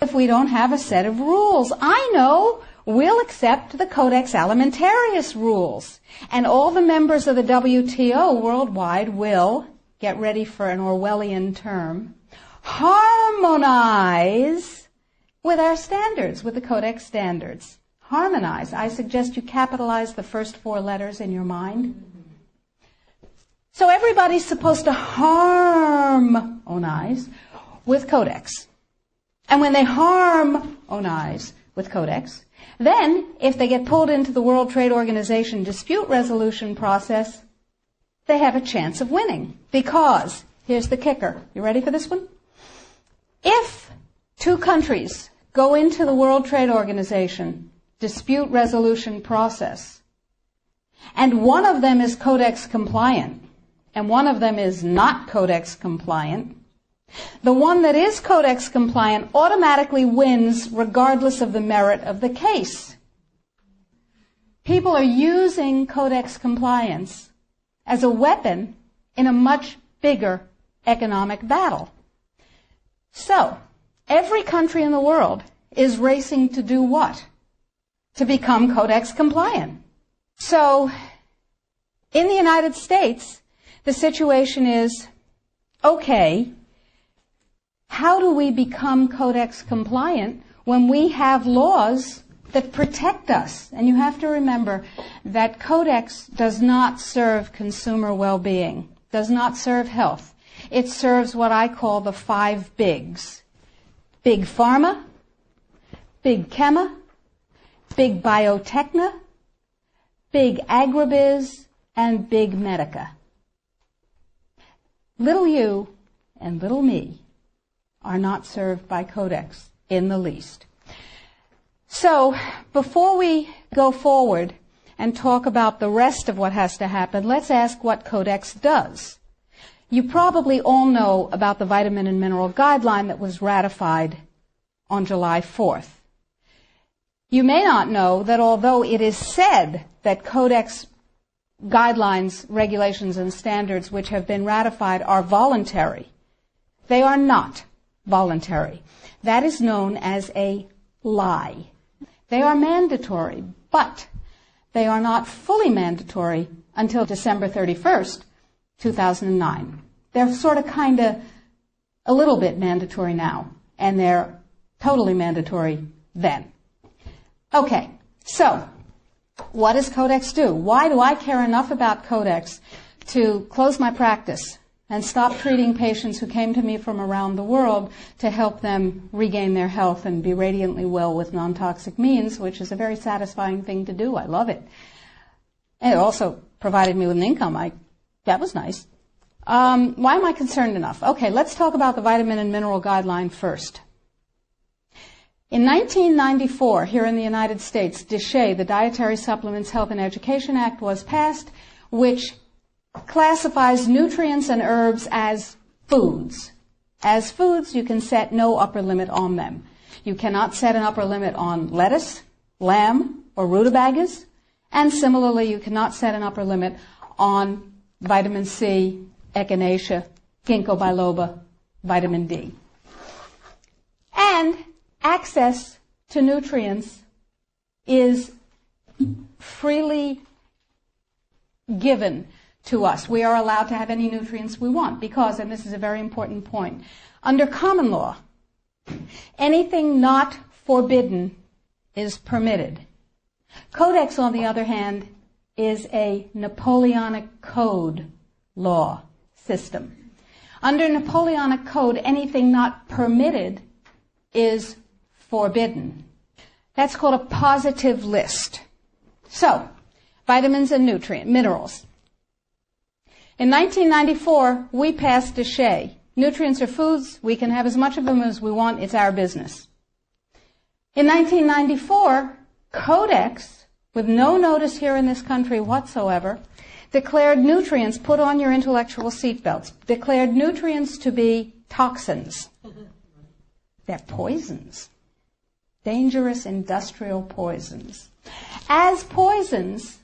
if we don't have a set of rules? I know. We'll accept the Codex Alimentarius rules. And all the members of the WTO worldwide will, get ready for an Orwellian term, harmonize with our standards, with the Codex standards. Harmonize. I suggest you capitalize the first 4 letters in your mind. So everybody's supposed to harmonize with Codex. And when they harmonize with Codex, then if they get pulled into the World Trade Organization dispute resolution process, they have a chance of winning. Because, here's the kicker. You ready for this one? If 2 countries go into the World Trade Organization dispute resolution process, and one of them is Codex compliant, and one of them is not Codex compliant, the one that is Codex compliant automatically wins regardless of the merit of the case. People are using Codex compliance as a weapon in a much bigger economic battle. So, every country in the world is racing to do what? To become Codex compliant. So, in the United States, the situation is, okay, how do we become Codex compliant when we have laws that protect us? And you have to remember that Codex does not serve consumer well-being, does not serve health. It serves what I call the 5 bigs. Big pharma, big chema, big biotechna, big agribiz, and big medica. Little you and little me are not served by Codex in the least. So, before we go forward and talk about the rest of what has to happen, let's ask what Codex does. You probably all know about the vitamin and mineral guideline that was ratified on July 4th. You may not know that although it is said that Codex guidelines, regulations, and standards which have been ratified are voluntary, they are not voluntary. That is known as a lie. They are mandatory, but they are not fully mandatory until December 31st, 2009. They're sort of a little bit mandatory now, and they're totally mandatory then. Okay, so what does Codex do? Why do I care enough about Codex to close my practice and stop treating patients who came to me from around the world to help them regain their health and be radiantly well with non-toxic means, which is a very satisfying thing to do. I love it. And it also provided me with an income. That was nice. Why am I concerned enough? Okay, let's talk about the vitamin and mineral guideline first. In 1994, here in the United States, DSHEA, the Dietary Supplements, Health and Education Act, was passed, which classifies nutrients and herbs as foods. As foods, you can set no upper limit on them. You cannot set an upper limit on lettuce, lamb, or rutabagas, and similarly, you cannot set an upper limit on vitamin C, echinacea, ginkgo biloba, vitamin D. And access to nutrients is freely given to us. We are allowed to have any nutrients we want because, and this is a very important point, under common law, anything not forbidden is permitted. Codex, on the other hand, is a Napoleonic Code law system. Under Napoleonic Code, anything not permitted is forbidden. That's called a positive list. So, vitamins and minerals. In 1994, we passed DSHEA. Nutrients are foods. We can have as much of them as we want. It's our business. In 1994, Codex, with no notice here in this country whatsoever, declared nutrients, put on your intellectual seatbelts, declared nutrients to be toxins. They're poisons. Dangerous industrial poisons. As poisons,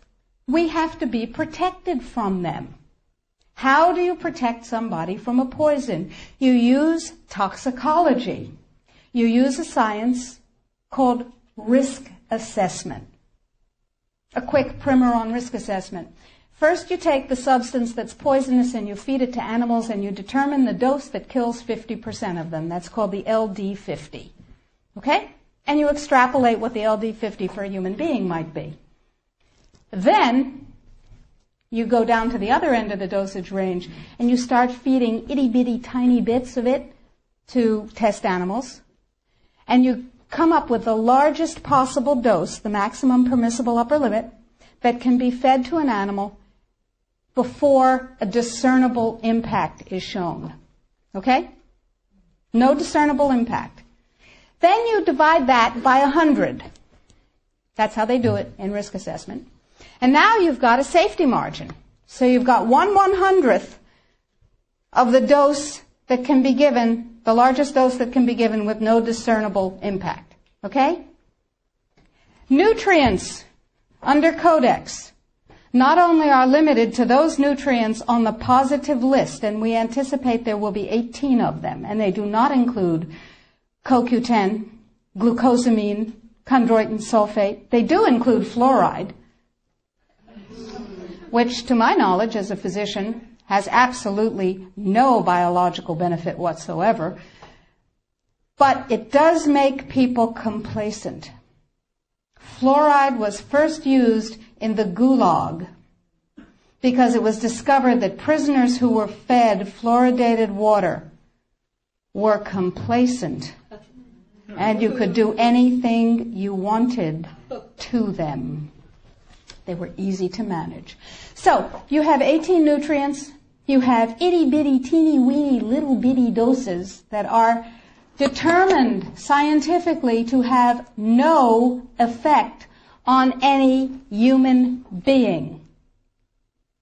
we have to be protected from them. How do you protect somebody from a poison? You use toxicology. you use a science called risk assessment. A quick primer on risk assessment. First, you take the substance that's poisonous and you feed it to animals and you determine the dose that kills 50% of them. That's called the LD50. Okay? And you extrapolate what the LD50 for a human being might be. Then, you go down to the other end of the dosage range and you start feeding itty-bitty tiny bits of it to test animals. And you come up with the largest possible dose, the maximum permissible upper limit, that can be fed to an animal before a discernible impact is shown. Okay? No discernible impact. Then you divide that by 100. That's how they do it in risk assessment. And now you've got a safety margin. So you've got 1/100th of the dose that can be given, the largest dose that can be given with no discernible impact. Okay? Nutrients under Codex not only are limited to those nutrients on the positive list, and we anticipate there will be 18 of them, and they do not include CoQ10, glucosamine, chondroitin sulfate. They do include fluoride, which, to my knowledge as a physician, has absolutely no biological benefit whatsoever. But it does make people complacent. Fluoride was first used in the Gulag because it was discovered that prisoners who were fed fluoridated water were complacent and you could do anything you wanted to them. They were easy to manage. So, you have 18 nutrients, you have itty-bitty, teeny-weeny, little-bitty doses that are determined scientifically to have no effect on any human being.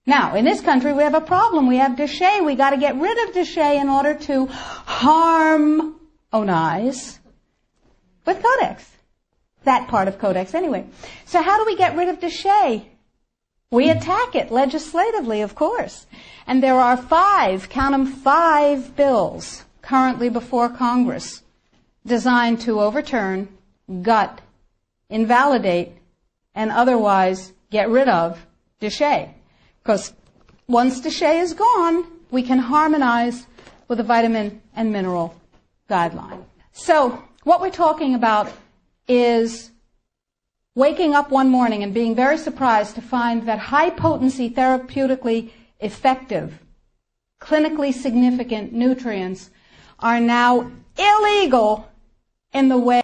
Now, in this country, we have a problem. We have Déchet. We got to get rid of Déchet in order to harmonize with Codex. That part of Codex, anyway. So how do we get rid of Déchet? We attack it legislatively, of course. And there are 5, count them, 5 bills currently before Congress designed to overturn, gut, invalidate, and otherwise get rid of Déchet. Because once Déchet is gone, we can harmonize with the vitamin and mineral guideline. So what we're talking about is waking up one morning and being very surprised to find that high-potency, therapeutically effective, clinically significant nutrients are now illegal in the way